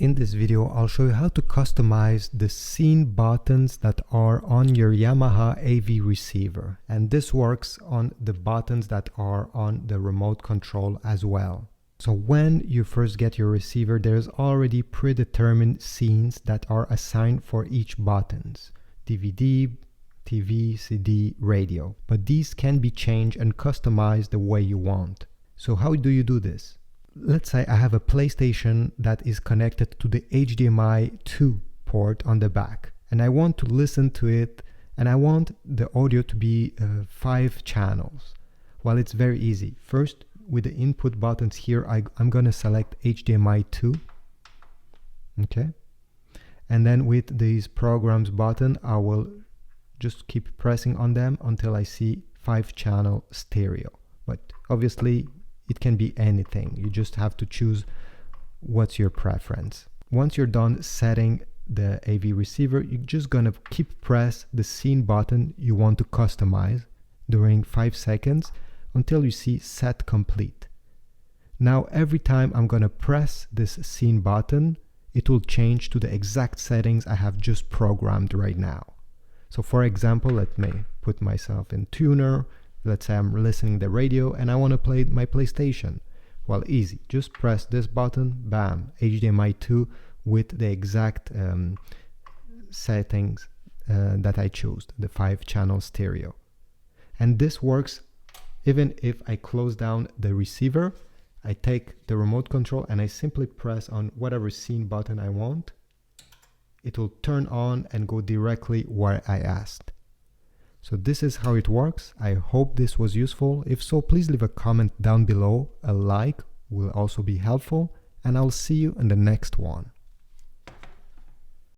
In this video, I'll show you how to customize the scene buttons that are on your Yamaha AV receiver. And this works on the buttons that are on the remote control as well. So when you first get your receiver, there's already predetermined scenes that are assigned for each buttons: DVD, TV, CD, radio. But these can be changed and customized the way you want. So how do you do this? Let's say I have a PlayStation that is connected to the HDMI 2 port on the back, and I want to listen to it, and I want the audio to be 5 channels. Well, it's very easy. First, with the input buttons here, I'm going to select HDMI 2. Okay. And then with these programs button, I will just keep pressing on them until I see 5-channel stereo. But obviously, it can be anything. You just have to choose what's your preference. Once you're done setting the AV receiver, you're just gonna keep press the scene button you want to customize during 5 seconds until you see set complete. Now every time I'm gonna press this scene button, it will change to the exact settings I have just programmed right now. So for example, let me put myself in tuner. Let's say I'm listening to the radio and I want to play my PlayStation. Well, easy. Just press this button, bam, HDMI 2 with the exact settings that I chose, the 5-channel stereo. And this works even if I close down the receiver. I take the remote control and I simply press on whatever scene button I want. It will turn on and go directly where I asked. So this is how it works. I hope this was useful. If so, please leave a comment down below. A like will also be helpful, and I'll see you in the next one.